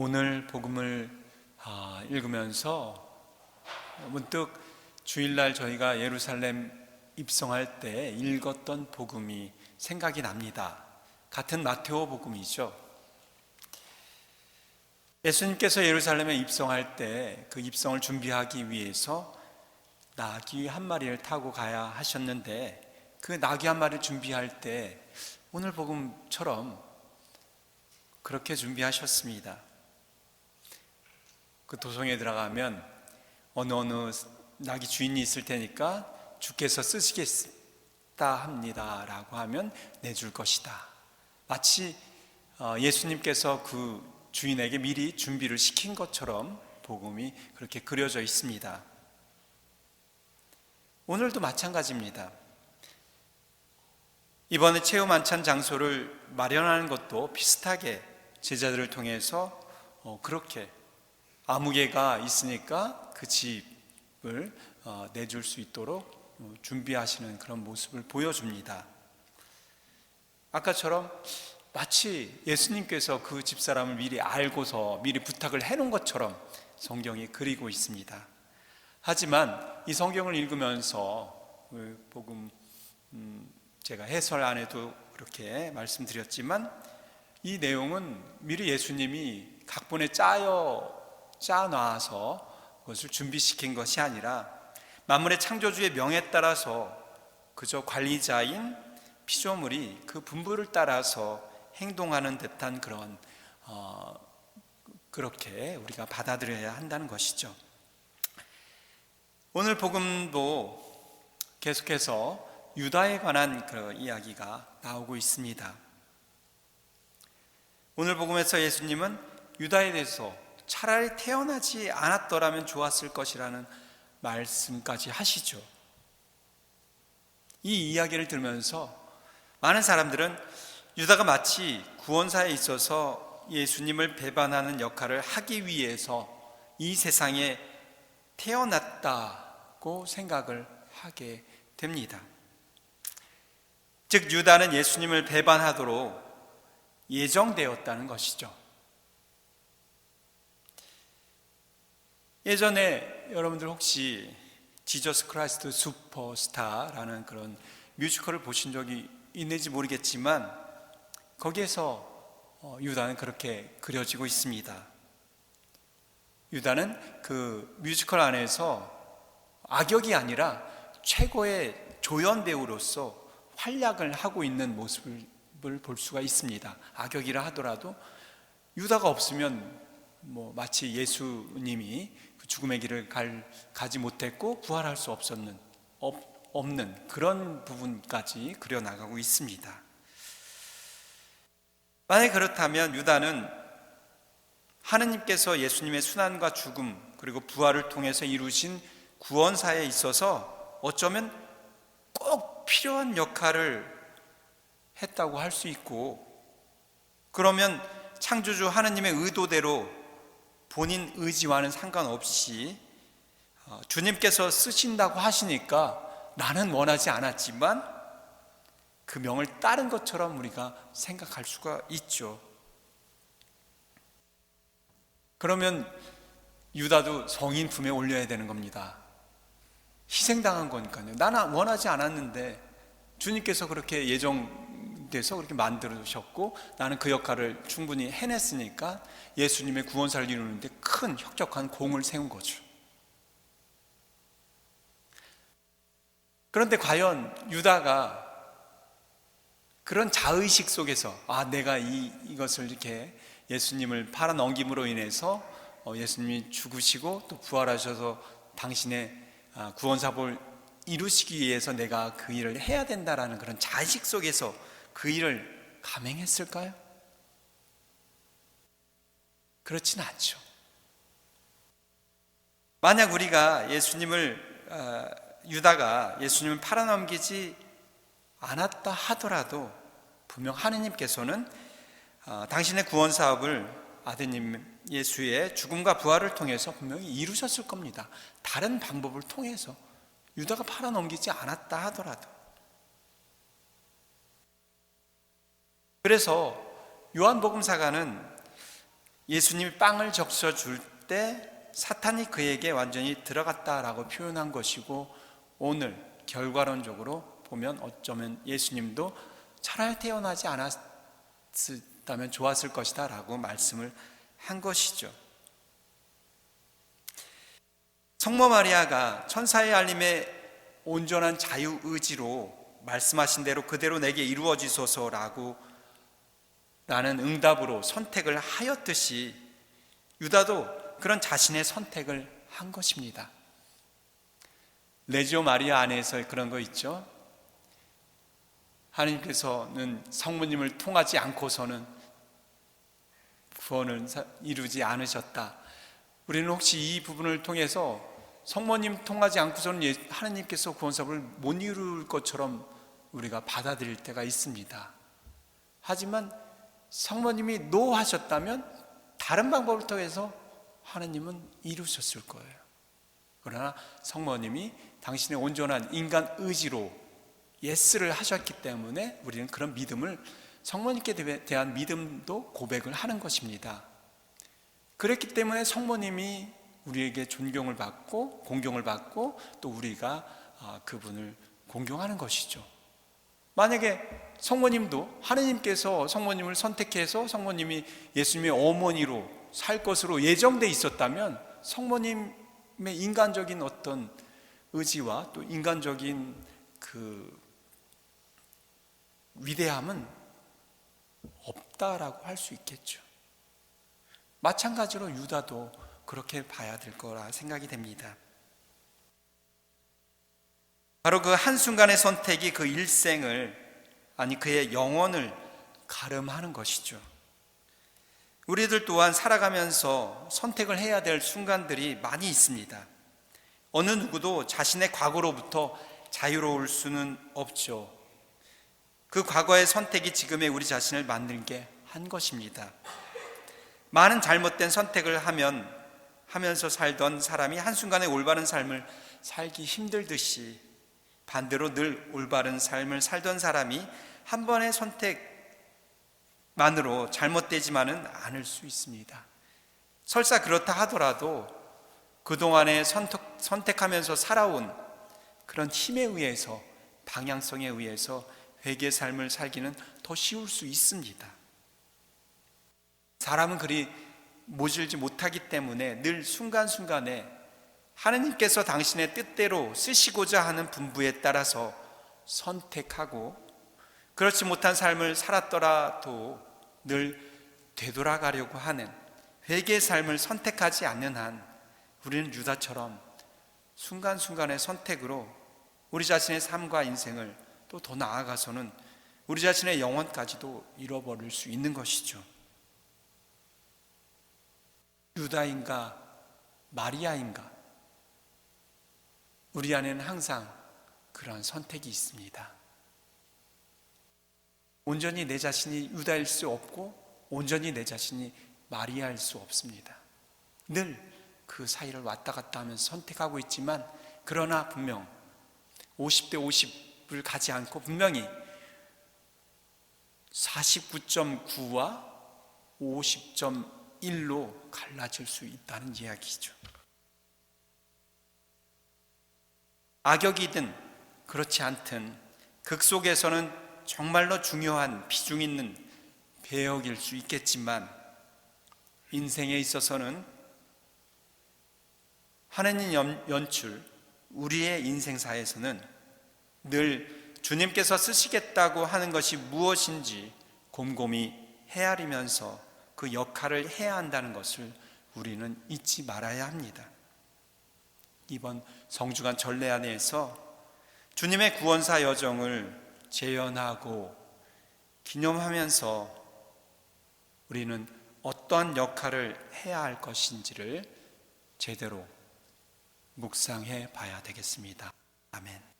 오늘 복음을 읽으면서 문득 주일날 저희가 예루살렘 입성할 때 읽었던 복음이 생각이 납니다. 같은 마테오 복음이죠. 예수님께서 예루살렘에 입성할 때 그 입성을 준비하기 위해서 나귀 한 마리를 타고 가야 하셨는데, 그 나귀 한 마리를 준비할 때 오늘 복음처럼 그렇게 준비하셨습니다. 그 도성에 들어가면 어느 나귀 주인이 있을 테니까 주께서 쓰시겠다 합니다 라고 하면 내줄 것이다. 마치 예수님께서 그 주인에게 미리 준비를 시킨 것처럼 복음이 그렇게 그려져 있습니다. 오늘도 마찬가지입니다. 이번에 체험 만찬 장소를 마련하는 것도 비슷하게 제자들을 통해서 그렇게 아무개가 있으니까 그 집을 내줄 수 있도록 준비하시는 그런 모습을 보여줍니다. 아까처럼 마치 예수님께서 그 집사람을 미리 알고서 미리 부탁을 해놓은 것처럼 성경이 그리고 있습니다. 하지만 이 성경을 읽으면서 복음 제가 해설 안에도 그렇게 말씀드렸지만, 이 내용은 미리 예수님이 각본에 짜놔서 그것을 준비시킨 것이 아니라 만물의 창조주의 명에 따라서 그저 관리자인 피조물이 그 분부를 따라서 행동하는 듯한 그런 그렇게 우리가 받아들여야 한다는 것이죠. 오늘 복음도 계속해서 유다에 관한 그 이야기가 나오고 있습니다. 오늘 복음에서 예수님은 유다에 대해서 차라리 태어나지 않았더라면 좋았을 것이라는 말씀까지 하시죠. 이 이야기를 들으면서 많은 사람들은 유다가 마치 구원사에 있어서 예수님을 배반하는 역할을 하기 위해서 이 세상에 태어났다고 생각을 하게 됩니다. 즉 유다는 예수님을 배반하도록 예정되었다는 것이죠. 예전에 여러분들 혹시 지저스 크라이스트 슈퍼스타라는 그런 뮤지컬을 보신 적이 있는지 모르겠지만, 거기에서 유다는 그렇게 그려지고 있습니다. 유다는 그 뮤지컬 안에서 악역이 아니라 최고의 조연 배우로서 활약을 하고 있는 모습을 볼 수가 있습니다. 악역이라 하더라도 유다가 없으면 마치 예수님이 그 죽음의 길을 가지 못했고 부활할 수 없는 그런 부분까지 그려나가고 있습니다. 만약 그렇다면 유다는 하느님께서 예수님의 순환과 죽음 그리고 부활을 통해서 이루신 구원사에 있어서 어쩌면 꼭 필요한 역할을 했다고 할 수 있고, 그러면 창조주 하느님의 의도대로 본인 의지와는 상관없이 주님께서 쓰신다고 하시니까 나는 원하지 않았지만 그 명을 따른 것처럼 우리가 생각할 수가 있죠. 그러면 유다도 성인 품에 올려야 되는 겁니다. 희생당한 거니까요. 나는 원하지 않았는데 주님께서 그렇게 예정돼서 그렇게 만들어주셨고 나는 그 역할을 충분히 해냈으니까 예수님의 구원사를 이루는데 큰 혁혁한 공을 세운 거죠. 그런데 과연 유다가 그런 자의식 속에서 내가 이것을 이렇게 예수님을 팔아 넘김으로 인해서 예수님이 죽으시고 또 부활하셔서 당신의 구원사복을 이루시기 위해서 내가 그 일을 해야 된다라는 그런 자의식 속에서 그 일을 감행했을까요? 그렇지는 않죠. 만약 우리가 유다가 예수님을 팔아넘기지 않았다 하더라도 분명 하느님께서는 당신의 구원 사업을 아드님 예수의 죽음과 부활을 통해서 분명히 이루셨을 겁니다. 다른 방법을 통해서 유다가 팔아넘기지 않았다 하더라도. 그래서 요한복음사가는 예수님이 빵을 적셔 줄 때 사탄이 그에게 완전히 들어갔다라고 표현한 것이고, 오늘 결과론적으로 보면 어쩌면 예수님도 차라리 태어나지 않았다면 좋았을 것이다 라고 말씀을 한 것이죠. 성모 마리아가 천사의 알림에 온전한 자유의지로 말씀하신 대로 그대로 내게 이루어지소서라고 라는 응답으로 선택을 하였듯이 유다도 그런 자신의 선택을 한 것입니다. 레지오 마리아 안에서 그런 거 있죠. 하나님께서는 성모님을 통하지 않고서는 구원을 이루지 않으셨다. 우리는 혹시 이 부분을 통해서 성모님 통하지 않고서는 하나님께서 구원 사업을 못 이룰 것처럼 우리가 받아들일 때가 있습니다. 하지만 성모님이 노 하셨다면 다른 방법을 통해서 하나님은 이루셨을 거예요. 그러나 성모님이 당신의 온전한 인간 의지로 예스를 하셨기 때문에 우리는 그런 믿음을, 성모님께 대한 믿음도 고백을 하는 것입니다. 그랬기 때문에 성모님이 우리에게 존경을 받고 공경을 받고 또 우리가 그분을 공경하는 것이죠. 만약에 성모님도 하나님께서 성모님을 선택해서 성모님이 예수님의 어머니로 살 것으로 예정돼 있었다면 성모님의 인간적인 어떤 의지와 또 인간적인 그 위대함은 없다라고 할 수 있겠죠. 마찬가지로 유다도 그렇게 봐야 될 거라 생각이 됩니다. 바로 그 한순간의 선택이 그 일생을, 아니 그의 영혼을 가름하는 것이죠. 우리들 또한 살아가면서 선택을 해야 될 순간들이 많이 있습니다. 어느 누구도 자신의 과거로부터 자유로울 수는 없죠. 그 과거의 선택이 지금의 우리 자신을 만들게 한 것입니다. 많은 잘못된 선택을 하면서 살던 사람이 한순간에 올바른 삶을 살기 힘들듯이, 반대로 늘 올바른 삶을 살던 사람이 한 번의 선택만으로 잘못되지만은 않을 수 있습니다. 설사 그렇다 하더라도 그동안에 선택하면서 살아온 그런 힘에 의해서, 방향성에 의해서 회개의 삶을 살기는 더 쉬울 수 있습니다. 사람은 그리 모질지 못하기 때문에 늘 순간순간에 하느님께서 당신의 뜻대로 쓰시고자 하는 분부에 따라서 선택하고, 그렇지 못한 삶을 살았더라도 늘 되돌아가려고 하는 회개의 삶을 선택하지 않는 한 우리는 유다처럼 순간순간의 선택으로 우리 자신의 삶과 인생을, 또 더 나아가서는 우리 자신의 영혼까지도 잃어버릴 수 있는 것이죠. 유다인가 마리아인가, 우리 안에는 항상 그러한 선택이 있습니다. 온전히 내 자신이 유다일 수 없고 온전히 내 자신이 마리아일 수 없습니다. 늘 그 사이를 왔다 갔다 하면서 선택하고 있지만, 그러나 분명 50대 50을 가지 않고 분명히 49.9와 50.1로 갈라질 수 있다는 이야기죠. 악역이든 그렇지 않든 극 속에서는 정말로 중요한 비중 있는 배역일 수 있겠지만, 인생에 있어서는 하나님 연출, 우리의 인생사에서는 늘 주님께서 쓰시겠다고 하는 것이 무엇인지 곰곰이 헤아리면서 그 역할을 해야 한다는 것을 우리는 잊지 말아야 합니다. 이번 성주간 전례 안에서 주님의 구원사 여정을 재현하고 기념하면서 우리는 어떠한 역할을 해야 할 것인지를 제대로 묵상해 봐야 되겠습니다. 아멘.